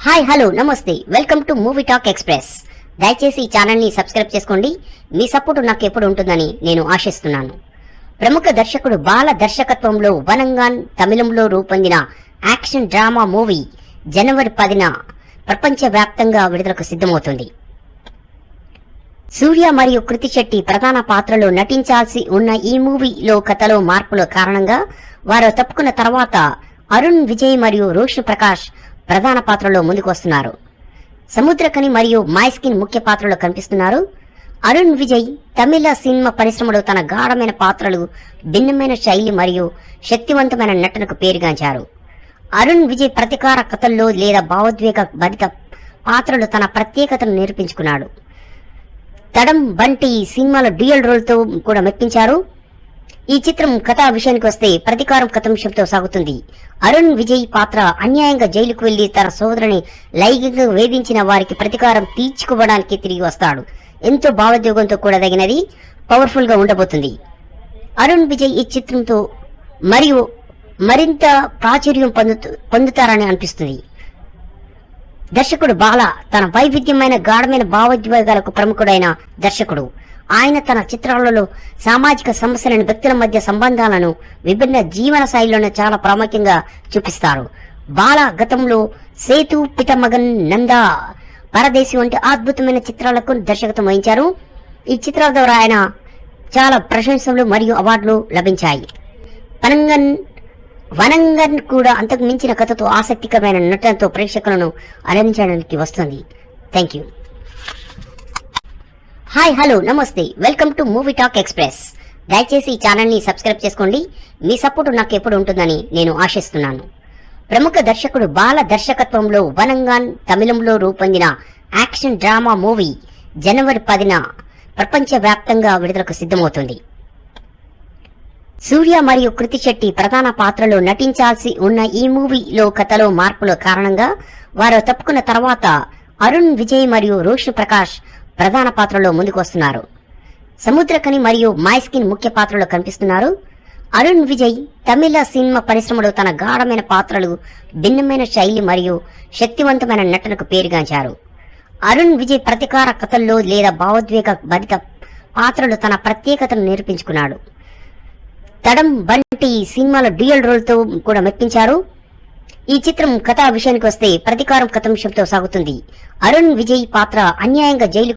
Hi hello నమస్తే welcome to movie talk express. దయచేసి ఈ ఛానల్ని సబ్స్క్రైబ్ చేసుకోండి. మీ సపోర్ట్ నాకు ఎప్పుడు ఉంటుందని నేను ఆశిస్తున్నాను. ప్రముఖ దర్శకుడు బాల దర్శకత్వంలో వనంగాన్ తమిళంలో రూపొందిన యాక్షన్ డ్రామా మూవీ జనవరి 10న ప్రపంచవ్యాప్తంగా విడుదలకు సిద్ధమవుతుంది. సూర్య మరియు కృతి శెట్టి ప్రధాన పాత్రలో నటించాల్సి ఉన్న ఈ మూవీలో కథలో మార్పుల కారణంగా వారు తప్పుకున్న తర్వాత అరుణ్ విజయ్ మరియు రోషి ప్రకాష్ ప్రధాన పాత్రలో ముందుకు వస్తున్నారు. సముద్రకని మరియు మైస్కిన్ ముఖ్య పాత్రలో కనిపిస్తున్నారు. అరుణ్ విజయ్ తమిళ సినిమా పరిశ్రమలో తన గాఢమైన పాత్రలు, భిన్నమైన శైలి మరియు శక్తివంతమైన నటనకు పేరుగాంచారు. అరుణ్ విజయ్ ప్రతీకార కథల్లో లేదా భావోద్వేగ భరిత పాత్రలు తన ప్రత్యేకతను నిరూపించుకున్నాడు. తడం బంటి సినిమాలో డ్యూయల్ రోల్తో కూడా మెప్పించారు. ఈ చిత్రం కథా విషయానికి వస్తే ప్రతీకారం కథంశంతో సాగుతుంది. అరుణ్ విజయ్ పాత్ర అన్యాయంగా జైలుకు వెళ్లి తన సోదరుని లైంగికంగా వేధించిన వారికి ప్రతీకారం తీర్చుకోవడానికి తిరిగి వస్తాడు. ఎంతో భావోద్వేగంతో కూడదగినది, పవర్ఫుల్ గా ఉండబోతుంది. అరుణ్ విజయ్ ఈ చిత్రంతో మరింత ప్రాచుర్యం పొందుతారని అనిపిస్తుంది. దర్శకుడు బాల తన వైవిధ్యమైన గాఢమైన భావోద్వేగాలకు ప్రముఖుడైన దర్శకుడు. ఆయన తన చిత్రాలలో సామాజిక సమస్యలను, వ్యక్తుల మధ్య సంబంధాలను, విభిన్న జీవన శైలిలను చాలా ప్రాముఖ్యంగా చూపిస్తారు. బాల గతంలో సేతు, పిటమగన్, నందా, పరదేశి వంటి అద్భుతమైన చిత్రాలకు దర్శకత్వం వహించారు. ఈ చిత్రాల ద్వారా ఆయన చాలా ప్రశంసలు మరియు అవార్డులు లభించాయి. వనంగన్ కూడా అంతకు మించిన కథతో ఆసక్తికరమైన నటనతో ప్రేక్షకులను అలరించడానికి వస్తుంది. Thank you. హాయ్ హలో నమస్తే welcome to movie talk express. దయచేసి ఈ ఛానల్ని సబ్స్క్రైబ్ చేసుకోండి. మీ సపోర్ట్ నాకు ఎప్పుడు ఉంటుందని నేను ఆశిస్తున్నాను. ప్రముఖ దర్శకుడు బాల దర్శకత్వంలో వనంగాన్ తమిళంలో రూపొందిన యాక్షన్ డ్రామా మూవీ జనవరి 10న ప్రపంచవ్యాప్తంగా విడుదలకు సిద్ధమవుతుంది. సూర్య మరియు కృతి శెట్టి ప్రధాన పాత్రలో నటించాల్సి ఉన్న ఈ మూవీలో కథలో మార్పుల కారణంగా వారు తప్పుకున్న తర్వాత అరుణ్ విజయ్ మరియు రోషి ప్రకాష్ ప్రధాన పాత్రలో ముందుకు వస్తున్నారు. సముద్రకని మరియు మైస్కిన్ ముఖ్య పాత్రలో కనిపిస్తున్నారు. అరుణ్ విజయ్ తమిళ సినిమా పరిశ్రమలో తన గాఢమైన పాత్రలు, భిన్నమైన శైలి మరియు శక్తివంతమైన నటనకు పేరుగాంచారు. అరుణ్ విజయ్ ప్రతీకార కథల్లో లేదా భావోద్వేగ భరిత పాత్రలు తన ప్రత్యేకతను నిరూపించుకున్నాడు. తడం బంటి సినిమాలో డ్యూయల్ రోల్తో కూడా మెప్పించారు. ఈ చిత్రం కథా విషయానికి వస్తే ప్రతీకారం కథంశంతో సాగుతుంది. అరుణ్ విజయ్ పాత్ర అన్యాయంగా జైలు